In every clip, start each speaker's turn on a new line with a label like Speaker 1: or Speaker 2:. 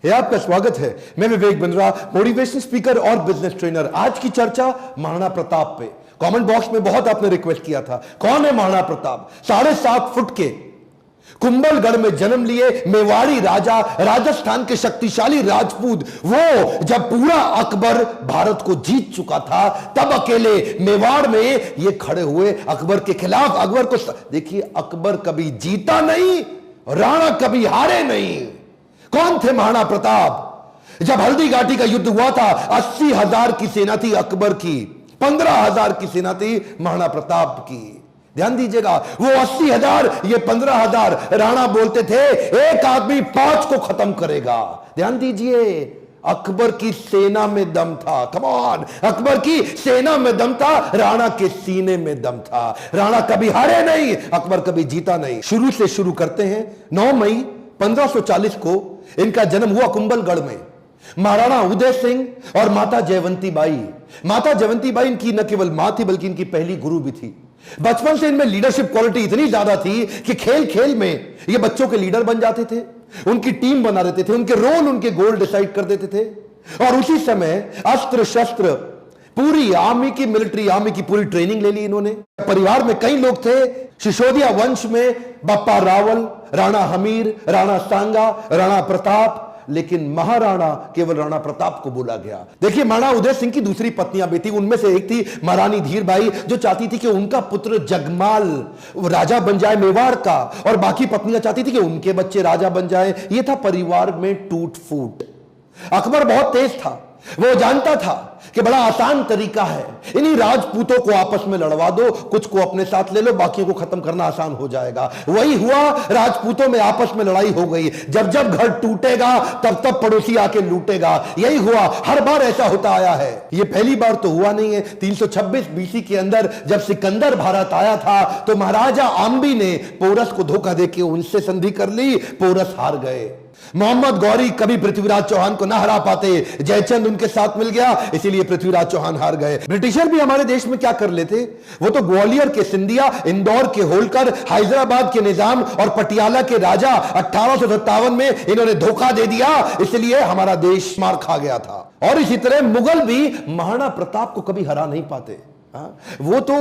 Speaker 1: है आपका स्वागत है। मैं विवेक बिंद्रा, मोटिवेशन स्पीकर और बिजनेस ट्रेनर। आज की चर्चा महाराणा प्रताप पे। कमेंट बॉक्स में बहुत आपने रिक्वेस्ट किया था, कौन है महाराणा प्रताप? 7.5 फुट के कुंभलगढ़ में जन्म लिए मेवाड़ी राजा, राजस्थान के शक्तिशाली राजपूत। वो जब पूरा अकबर भारत को जीत चुका था, तब अकेले मेवाड़ में ये खड़े हुए अकबर के खिलाफ। अकबर को देखिए, अकबर कभी जीता नहीं, राणा कभी हारे नहीं। कौन थे महाराणा प्रताप? जब हल्दी घाटी का युद्ध हुआ था, 80,000 की सेना थी अकबर की, 15,000 की सेना थी महाराणा प्रताप की। ध्यान दीजिएगा, वो 80,000, ये 15,000। राणा बोलते थे एक आदमी 5 को खत्म करेगा। ध्यान दीजिए, अकबर की सेना में दम था। कम ऑन, अकबर की सेना में दम था, राणा के सीने में दम था। राणा कभी हारे नहीं, अकबर कभी जीता नहीं। शुरू से शुरू करते हैं। 9 मई 1540 को इनका जन्म हुआ कुंभलगढ़ में। महाराणा उदय सिंह और माता जयवंती बाई। माता जयवंती बाई इनकी न केवल मां थी, बल्कि इनकी पहली गुरु भी थी। बचपन से इनमें लीडरशिप क्वालिटी इतनी ज्यादा थी कि खेल खेल में ये बच्चों के लीडर बन जाते थे, उनकी टीम बना देते थे, उनके रोल, उनके गोल डिसाइड कर देते थे। और उसी समय अस्त्र शस्त्र, पूरी आर्मी की, मिलिट्री आर्मी की पूरी ट्रेनिंग ले ली इन्होंने। परिवार में कई लोग थे। सिसोदिया वंश में बप्पा रावल, राणा हमीर, राणा सांगा, राणा प्रताप, लेकिन महाराणा केवल राणा प्रताप को बोला गया। देखिए, महाराणा उदय सिंह की दूसरी पत्नियां भी थी। उनमें से एक थी महारानी धीरबाई, जो चाहती थी कि उनका पुत्र जगमाल राजा बन जाए मेवाड़ का, और बाकी पत्नियां चाहती थी कि उनके बच्चे राजा बन जाए। यह था परिवार में टूट फूट। अकबर बहुत तेज था, वो जानता था कि बड़ा आसान तरीका है, इन्हीं राजपूतों को आपस में लड़वा दो, कुछ को अपने साथ ले लो, बाकियों को खत्म करना आसान हो जाएगा। वही हुआ, राजपूतों में आपस में लड़ाई हो गई। जब जब घर टूटेगा, तब तब पड़ोसी आके लूटेगा। यही हुआ, हर बार ऐसा होता आया है। ये पहली बार तो हुआ नहीं है। 326 बीसी के अंदर जब सिकंदर भारत आया था, तो महाराजा आम्बी ने पोरस को धोखा देके उनसे संधि कर ली। पोरस हार गए। मोहम्मद गौरी कभी पृथ्वीराज चौहान को ना हरा पाते, जयचंद उनके साथ मिल गया, इसीलिए पृथ्वीराज चौहान हार गए। ब्रिटिशर भी हमारे देश में क्या कर लेते, वो तो ग्वालियर के सिंधिया, इंदौर के होलकर, हैदराबाद के निजाम और पटियाला के राजा 1857 में इन्होंने धोखा दे दिया, इसलिए हमारा देश मार खा गया था। और इसी तरह मुगल भी महाराणा प्रताप को कभी हरा नहीं पाते। वो तो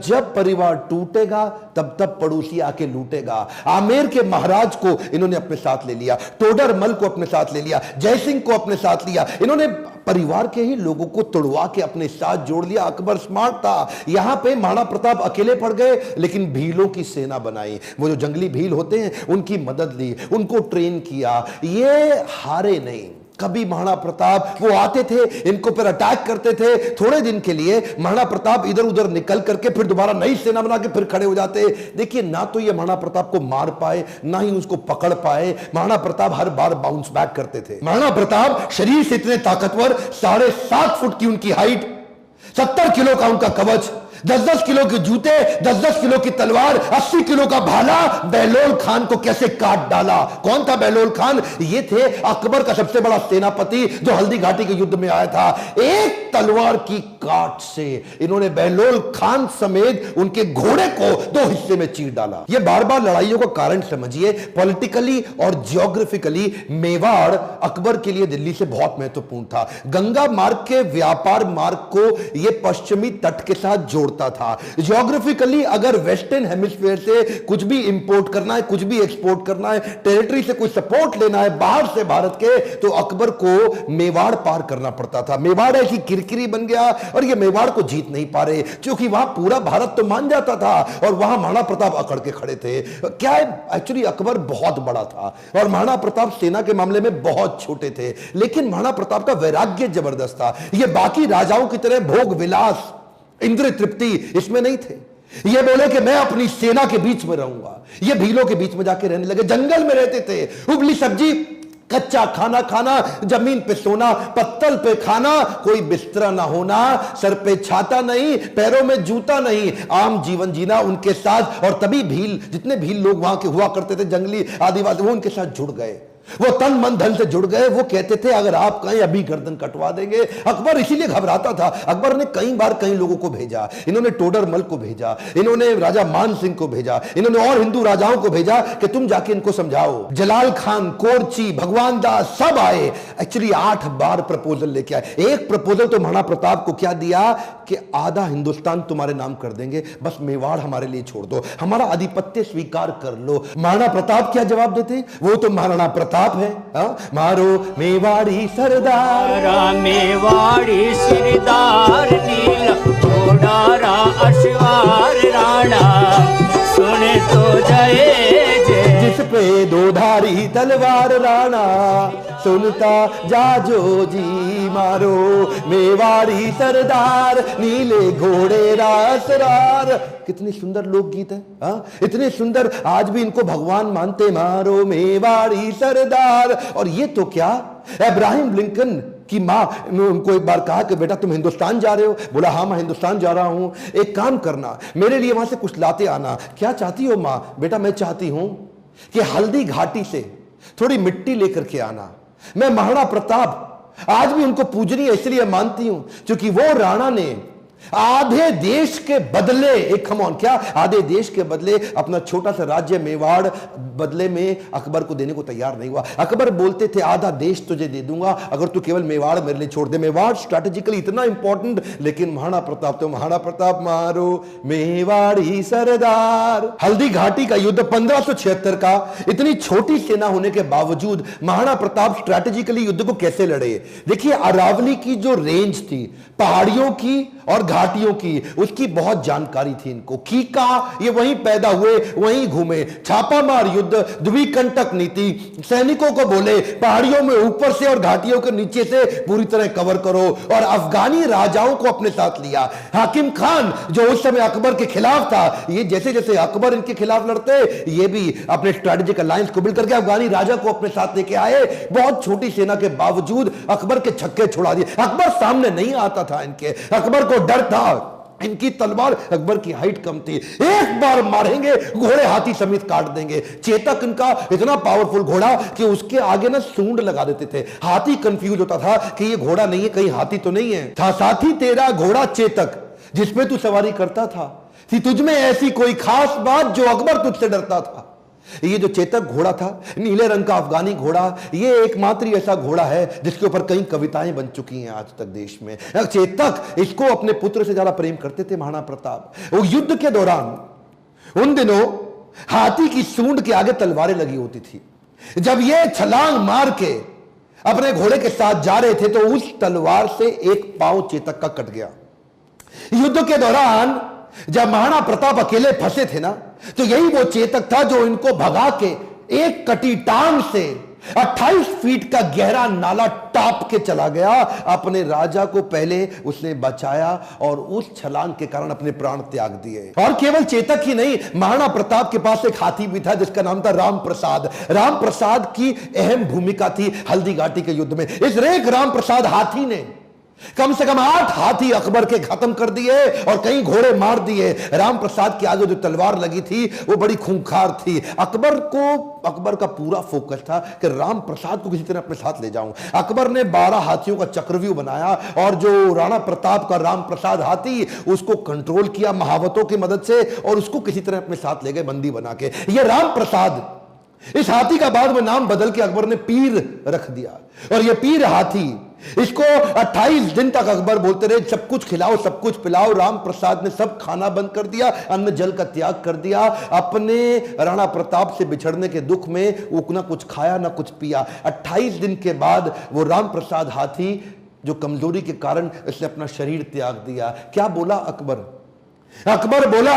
Speaker 1: जब परिवार टूटेगा, तब तब पड़ोसी आके लूटेगा। आमेर के महाराज को इन्होंने अपने साथ ले लिया, टोडरमल को अपने साथ ले लिया, जयसिंह को अपने साथ लिया। इन्होंने परिवार के ही लोगों को तोड़वा के अपने साथ जोड़ लिया। अकबर स्मार्ट था। यहां पे महाराणा प्रताप अकेले पड़ गए, लेकिन भीलों की सेना बनाई। वो जो जंगली भील होते हैं, उनकी मदद ली, उनको ट्रेन किया। ये हारे नहीं कभी। महाराणा प्रताप वो आते थे, इनको पर अटैक करते थे। थोड़े दिन के लिए महाराणा प्रताप इधर उधर निकल करके फिर दोबारा नई सेना बना के फिर खड़े हो जाते। देखिए, ना तो ये महाराणा प्रताप को मार पाए, ना ही उसको पकड़ पाए। महाराणा प्रताप हर बार बाउंस बैक करते थे। महाराणा प्रताप शरीर से इतने ताकतवर, 7.5 फुट की उनकी हाइट, 70 किलो का उनका कवच, 10-10 किलो के जूते, 10-10 किलो की तलवार, 80 किलो का भाला। बहलोल खान को कैसे काट डाला? कौन था बहलोल खान? ये थे अकबर का सबसे बड़ा सेनापति, जो हल्दी घाटी के युद्ध में आया था। एक तलवार की काट से इन्होंने बहलोल खान समेत उनके घोड़े को 2 हिस्से में चीर डाला। ये बार बार लड़ाइयों का कारण समझिए। पॉलिटिकली और जियोग्राफिकली मेवाड़ अकबर के लिए दिल्ली से बहुत महत्वपूर्ण था। गंगा मार्ग के व्यापार मार्ग को यह पश्चिमी तट के साथ जोड़ता था। जियोग्राफिकली अगर वेस्टर्न हेमिस्फीयर से कुछ भी इंपोर्ट करना है, कुछ भी एक्सपोर्ट करना है, टेरिटरी से कोई सपोर्ट लेना है बाहर से भारत के, तो अकबर को मेवाड़ पार करना पड़ता था। मेवाड़ ऐसी किरकिरी बन गया, और ये मेवाड़ को जीत नहीं पा रहे, क्योंकि वहां पूरा भारत तो मान जाता था, और वहां महाराणा प्रताप अकड़ के खड़े थे। क्या है, एक्चुअली अकबर बहुत बड़ा था, और महाराणा प्रताप सेना के मामले में बहुत छोटे थे। लेकिन महाराणा प्रताप का वैराग्य जबरदस्त था। ये बाकी राजाओं की तरह भोग विलास, इंद्रिय तृप्ति इसमें नहीं थे। ये बोले कि मैं अपनी सेना के बीच में रहूंगा। ये भीलों के बीच में जाके रहने लगे, जंगल में रहते थे। उबली सब्जी, कच्चा खाना खाना, जमीन पे सोना, पत्तल पे खाना, कोई बिस्तरा ना होना, सर पे छाता नहीं, पैरों में जूता नहीं, आम जीवन जीना उनके साथ। और तभी भील, जितने भील लोग वहां के हुआ करते थे, जंगली आदिवासी, वो उनके साथ जुड़ गए। वो तन मन धन से जुड़ गए। वो कहते थे अगर आप कहें अभी गर्दन कटवा देंगे। अकबर इसीलिए घबराता था। अकबर ने कई बार कई लोगों को भेजा, इन्होंने टोडरमल को भेजा, इन्होंने राजा मान सिंह को भेजा, इन्होंने और हिंदू राजाओं को भेजा कि तुम जाके इनको समझाओ। जलाल खान, कोरची, भगवान दास सब आए। एक्चुअली 8 बार प्रपोजल लेके आए। एक प्रपोजल तो महाराणा प्रताप को क्या दिया कि आधा हिंदुस्तान तुम्हारे नाम कर देंगे, बस मेवाड़ हमारे लिए छोड़ दो, हमारा आधिपत्य स्वीकार कर लो। महाराणा प्रताप क्या जवाब देते? वो तो महाराणा प्रताप है। मारो मेवाड़ी सरदार,
Speaker 2: मेवाड़ी सरदार, नील घोड़ा अश्वार राणा, सुने तो जय जय।
Speaker 1: जिस पे 2 धारी तलवार राणा, सुनता जाजो जी। मारो मेवाड़ी सरदार, नीले घोड़े रासरार। कितनी सुंदर लोकगीत है। इतने सुंदर, आज भी इनको भगवान मानते। मारो मेवाड़ी सरदार। और ये तो क्या, अब्राहम लिंकन की मां ने उनको एक बार कहा कि बेटा तुम हिंदुस्तान जा रहे हो? बोला हाँ मैं हिंदुस्तान जा रहा हूं, एक काम करना मेरे लिए वहां से कुछ लाते आना। क्या चाहती हो मां? बेटा मैं चाहती हूं कि हल्दी घाटी से थोड़ी मिट्टी लेकर के आना। मैं महाराणा प्रताप आज भी उनको पूजनीय इसलिए मानती हूं क्योंकि वो राणा ने आधे देश के बदले, एक खमौन क्या, आधे देश के बदले अपना छोटा सा राज्य मेवाड़ बदले में अकबर को देने को तैयार नहीं हुआ। अकबर बोलते थे आधा देश तुझे दे दूंगा अगर तू केवल मेवाड़ मेरे लिए छोड़ दे। मेवाड़ स्ट्रैटेजिकली इतना इंपॉर्टेंट, लेकिन महाराणा प्रताप तो महाराणा प्रताप। मारो मेवाड़ी सरदार। हल्दी घाटी का युद्ध 1576 का, इतनी छोटी सेना होने के बावजूद महाराणा प्रताप स्ट्रैटेजिकली युद्ध को कैसे लड़े? देखिए अरावली की जो रेंज थी, पहाड़ियों की और घाटियों की, उसकी बहुत जानकारी थी इनको। कीका ये वहीं पैदा हुए, वहीं घूमे। छापामार युद्ध, द्विकंटक नीति, सैनिकों को बोले पहाड़ियों में ऊपर से और घाटियों के नीचे से पूरी तरह कवर करो, और अफगानी राजाओं को अपने साथ लिया। हाकिम खान जो उस समय अकबर के खिलाफ था, ये जैसे जैसे अकबर इनके खिलाफ लड़ते, ये भी अपने स्ट्रेटेजिक अलायंस को बिल्ड करके अफगानी राजा को अपने साथ लेके आए। बहुत छोटी सेना के बावजूद अकबर के छक्के छुड़ा दिए। अकबर सामने नहीं आता था इनके, अकबर को डर था। इनकी तलवार, अकबर की हाइट कम थी, एक बार मारेंगे घोड़े हाथी समेत काट देंगे। चेतक इनका इतना पावरफुल घोड़ा कि उसके आगे ना सूंड लगा देते थे। हाथी कंफ्यूज होता था कि ये घोड़ा नहीं है, कहीं हाथी तो नहीं है। था साथी तेरा घोड़ा चेतक, जिसपे तू सवारी करता था, थी तुझमें ऐसी कोई खास बात जो अकबर तुझसे डरता था। ये जो चेतक घोड़ा था, नीले रंग का अफगानी घोड़ा, ये एकमात्र ऐसा घोड़ा है जिसके ऊपर कई कविताएं बन चुकी हैं आज तक देश में। चेतक, इसको अपने पुत्र से ज्यादा प्रेम करते थे महाराणा प्रताप। वो युद्ध के दौरान उन दिनों हाथी की सूंड के आगे तलवारें लगी होती थी। जब ये छलांग मार के अपने घोड़े के साथ जा रहे थे तो उस तलवार से एक पांव चेतक का कट गया। युद्ध के दौरान जब महाराणा प्रताप अकेले फंसे थे ना, तो यही वो चेतक था जो इनको भगा के एक कटी टांग से 28 फीट का गहरा नाला टाप के चला गया। अपने राजा को पहले उसने बचाया और उस छलांग के कारण अपने प्राण त्याग दिए। और केवल चेतक ही नहीं, महाराणा प्रताप के पास एक हाथी भी था जिसका नाम था राम प्रसाद। राम प्रसाद की अहम भूमिका थी हल्दी घाटी के युद्ध में। इस रेख राम प्रसाद हाथी ने कम से कम 8 हाथी अकबर के खत्म कर दिए और कई घोड़े मार दिए। राम प्रसाद के आगे जो तलवार लगी थी वो बड़ी खूंखार थी। अकबर का पूरा फोकस था कि राम प्रसाद को किसी तरह अपने साथ ले जाऊं। अकबर ने 12 हाथियों का चक्रव्यूह बनाया और जो राणा प्रताप का राम प्रसाद हाथी, उसको कंट्रोल किया महावतों की मदद से और उसको किसी तरह अपने साथ ले गए बंदी बना के। ये राम प्रसाद, इस हाथी का बाद में नाम बदल के अकबर ने पीर रख दिया। और ये पीर हाथी, इसको 28 दिन तक अकबर बोलते रहे सब कुछ खिलाओ सब कुछ पिलाओ। राम प्रसाद ने सब खाना बंद कर दिया, अन्न जल का त्याग कर दिया। अपने राणा प्रताप से बिछड़ने के दुख में वो ना कुछ खाया ना कुछ पिया। 28 दिन के बाद वो राम प्रसाद हाथी जो कमजोरी के कारण इसने अपना शरीर त्याग दिया। क्या बोला अकबर? अकबर बोला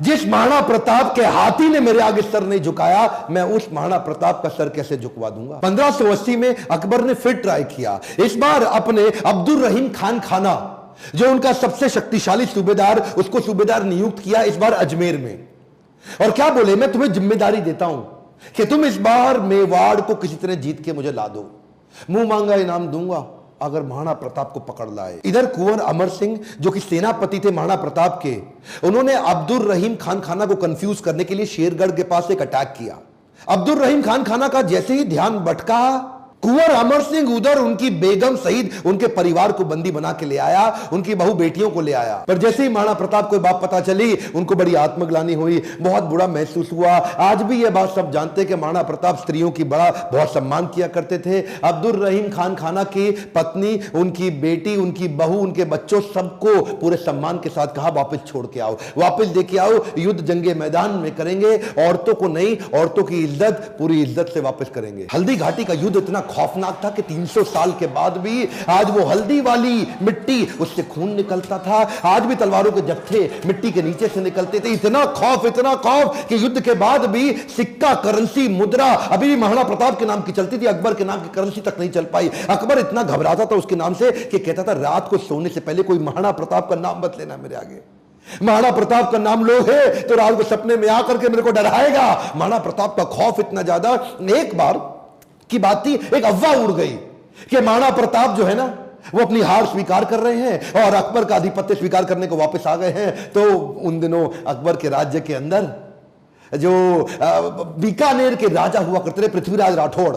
Speaker 1: जिस महाराणा प्रताप के हाथी ने मेरे आगे सर नहीं झुकाया, मैं उस महाराणा प्रताप का सर कैसे झुकवा दूंगा। 1580 में अकबर ने फिर ट्राई किया। इस बार अपने अब्दुल रहीम खान खाना, जो उनका सबसे शक्तिशाली सूबेदार, उसको सूबेदार नियुक्त किया इस बार अजमेर में। और क्या बोले, मैं तुम्हें जिम्मेदारी देता हूं कि तुम इस बार मेवाड़ को किसी तरह जीत के मुझे ला दो, मुंह मांगा इनाम दूंगा अगर महाराणा प्रताप को पकड़ लाए। इधर कुंवर अमर सिंह जो कि सेनापति थे महाराणा प्रताप के, उन्होंने अब्दुल रहीम खान खाना को कंफ्यूज करने के लिए शेरगढ़ के पास एक अटैक किया। अब्दुल रहीम खान खाना का जैसे ही ध्यान भटका, कुंवर अमर सिंह उधर उनकी बेगम सहित उनके परिवार को बंदी बना के ले आया, उनकी बहू बेटियों को ले आया। पर जैसे ही महाराणा प्रताप को बात पता चली, उनको बड़ी आत्मग्लानि हुई, बहुत बुरा महसूस हुआ। आज भी यह बात सब जानते हैं कि महाराणा प्रताप स्त्रियों की बहुत सम्मान किया करते थे। अब्दुल रहीम खान खाना की पत्नी, उनकी बेटी, उनकी बहू, उनके बच्चों, सबको पूरे सम्मान के साथ कहा वापस छोड़ के आओ, वापस लेके आओ, युद्ध जंगे मैदान में करेंगे, औरतों को नहीं, औरतों की इज्जत पूरी इज्जत से वापस करेंगे। हल्दी घाटी का युद्ध इतना खौफनाक था कि 300 साल के बाद भी आज वो हल्दी वाली मिट्टी, उससे खून निकलता था। आज भी तलवारों के जत्थे मिट्टी के नीचे से निकलते थे। इतना खौफ कि युद्ध के बाद भी सिक्का, करेंसी, मुद्रा अभी भी महाराणा प्रताप के नाम की चलती थी, अकबर के नाम की करेंसी तक नहीं चल पाई। अकबर इतना घबराता था उसके नाम से कि कहता था रात को सोने से पहले कोई महाराणा प्रताप का नाम मत लेना मेरे आगे। महाराणा प्रताप का नाम लो है तो रात को सपने में आकर के मेरे को डराएगा। महाराणा प्रताप का खौफ इतना ज्यादा। एक बार की बात थी, एक अफवाह उड़ गई कि महाराणा प्रताप जो है ना, वो अपनी हार स्वीकार कर रहे हैं और अकबर का आधिपत्य स्वीकार करने को वापस आ गए हैं। तो उन दिनों अकबर के राज्य के अंदर जो बीकानेर के राजा हुआ करते थे, पृथ्वीराज राठौड़,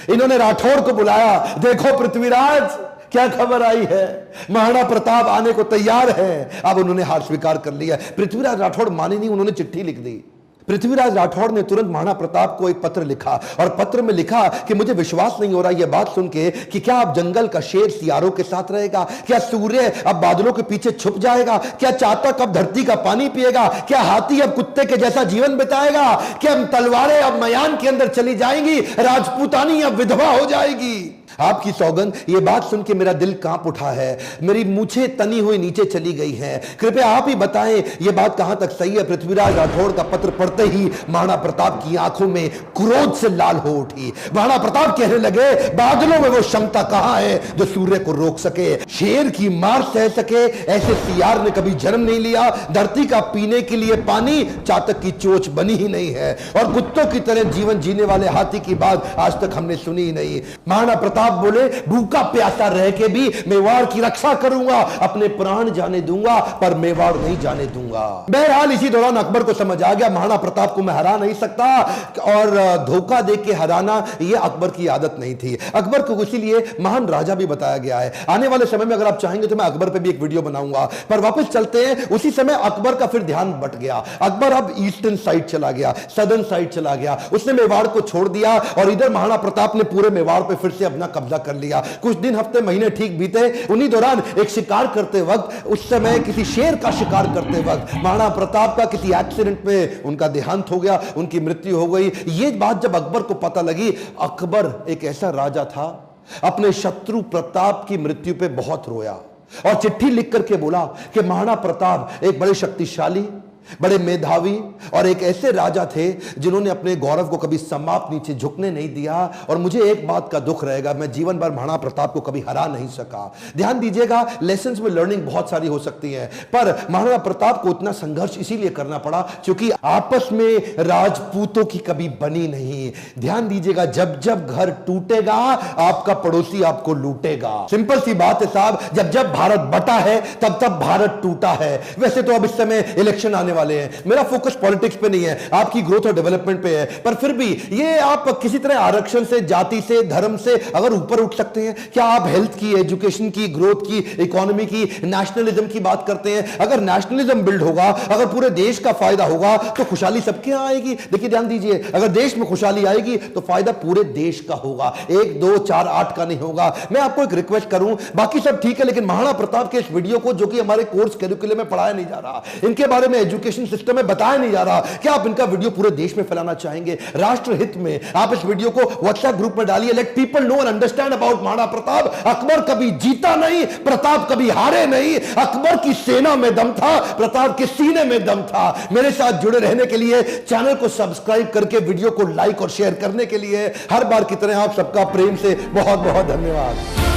Speaker 1: इन्होंने राठौड़ को बुलाया। देखो पृथ्वीराज, क्या खबर आई है, महाराणा प्रताप आने को तैयार है। अब उन्होंने हार स्वीकार कर लिया। पृथ्वीराज राठौड़ माने नहीं, उन्होंने चिट्ठी लिख दी। पृथ्वीराज राठौड़ ने तुरंत महाराणा प्रताप को एक पत्र लिखा और पत्र में लिखा कि मुझे विश्वास नहीं हो रहा यह बात सुन के कि क्या अब जंगल का शेर सियारों के साथ रहेगा, क्या सूर्य अब बादलों के पीछे छुप जाएगा, क्या चातक अब धरती का पानी पिएगा, क्या हाथी अब कुत्ते के जैसा जीवन बिताएगा, क्या तलवारें अब मयान के अंदर चली जाएंगी, राजपूतानी अब विधवा हो जाएगी। आपकी सौगंध, ये बात सुन के मेरा दिल कांप उठा है, मेरी मूछें तनी हुई नीचे चली गई हैं। कृपया आप ही बताएं ये बात कहां तक सही है। पृथ्वीराज राठौड़ का पत्र पढ़ते ही महाराणा प्रताप की आंखों में क्रोध से लाल हो उठी। महाराणा प्रताप कहने लगे, बादलों में वो क्षमता कहां है जो सूर्य को रोक सके, शेर की मार सह सके, ऐसे सियार ने कभी जन्म नहीं लिया। धरती का पीने के लिए पानी चातक की चोंच बनी ही नहीं है और कुत्तों की तरह जीवन जीने वाले हाथी की बात आज तक हमने सुनी ही नहीं। महाराणा प्रताप बोले, भूखा प्यासा रह के भी मेवाड़ की रक्षा करूंगा, अपने प्राण जाने दूंगा पर मेवाड़ नहीं जाने दूंगा। बहरहाल इसी दौरान अकबर को समझ आ गया महाराणा प्रताप को मैं हरा नहीं सकता और धोखा दे के हराना यह अकबर की आदत नहीं थी। अकबर को इसीलिए महान राजा भी बताया गया है। आने वाले समय में अगर आप चाहेंगे तो मैं अकबर पे भी एक वीडियो बनाऊंगा। पर वापस चलते हैं, उसी समय अकबर का फिर ध्यान बट गया। अकबर अब ईस्टर्न साइड चला गया, सदर्न साइड चला गया, उसने मेवाड़ को छोड़ दिया और इधर महाराणा प्रताप ने पूरे मेवाड़ पे फिर से अपना कब्जा कर लिया। कुछ दिन, हफ्ते, महीने ठीक बीते। उन्हीं दौरान एक शिकार करते वक्त, उस समय किसी शेर का शिकार करते वक्त महाराणा प्रताप का किसी एक्सीडेंट में उनका देहांत हो गया, उनकी मृत्यु हो गई। ये बात जब अकबर को पता लगी, अकबर एक ऐसा राजा था, अपने शत्रु प्रताप की मृत्यु पे बहुत रोया और चिट्ठी लिख करके बोला कि महाराणा प्रताप एक बड़े शक्तिशाली, बड़े मेधावी और एक ऐसे राजा थे जिन्होंने अपने गौरव को कभी समाप्त नीचे झुकने नहीं दिया और मुझे एक बात का दुख रहेगा, मैं जीवन भर महाराणा प्रताप को कभी हरा नहीं सका। ध्यान दीजिएगा, लेसन्स में लर्निंग बहुत सारी हो सकती है, पर महाराणा प्रताप को इतना संघर्ष इसीलिए करना पड़ा क्योंकि आपस में राजपूतों की कभी बनी नहीं। ध्यान दीजिएगा, जब जब घर टूटेगा आपका पड़ोसी आपको लूटेगा। सिंपल सी बात है साहब, जब जब भारत बटा है तब तब भारत टूटा है। वैसे तो अब इस समय इलेक्शन आने वाले हैं, मेरा फोकस पॉलिटिक्स पे नहीं है, आपकी ग्रोथ और डेवलपमेंट पे है, पर फिर भी ये आप किसी तरह आरक्षण से, जाति से, धर्म से अगर ऊपर उठ सकते हैं, क्या आप हेल्थ की, एजुकेशन की, ग्रोथ की, इकोनॉमी की, नेशनलिज्म की बात करते हैं? अगर नेशनलिज्म बिल्ड होगा, अगर पूरे देश का फायदा होगा तो खुशहाली सबके यहां आएगी। देखिए ध्यान दीजिए, अगर देश में खुशहाली आएगी तो फायदा पूरे देश का होगा, 1, 2, 4, 8 का नहीं होगा। मैं आपको एक रिक्वेस्ट करूं, बाकी सब ठीक है, लेकिन महाराणा प्रताप के इस वीडियो को, जो कि हमारे कोर्स कैरिकुलम में पढ़ाया नहीं जा रहा, इनके बारे में एजुकेशन सिस्टम में बताया नहीं जा रहा, क्या आप इनका वीडियो पूरे देश में फैलाना चाहेंगे? राष्ट्र हित में आप इस वीडियो को व्हाट्सएप ग्रुप में डालिए, let people know and understand about Maharana Pratap. Akbar कभी जीता नहीं, प्रताप कभी हारे नहीं। अकबर की सेना में दम था, प्रताप के सीने में दम था। मेरे साथ जुड़े रहने के लिए, चैनल को सब्सक्राइब करके वीडियो को लाइक और शेयर करने के लिए हर बार की तरह आप सबका प्रेम से बहुत बहुत धन्यवाद।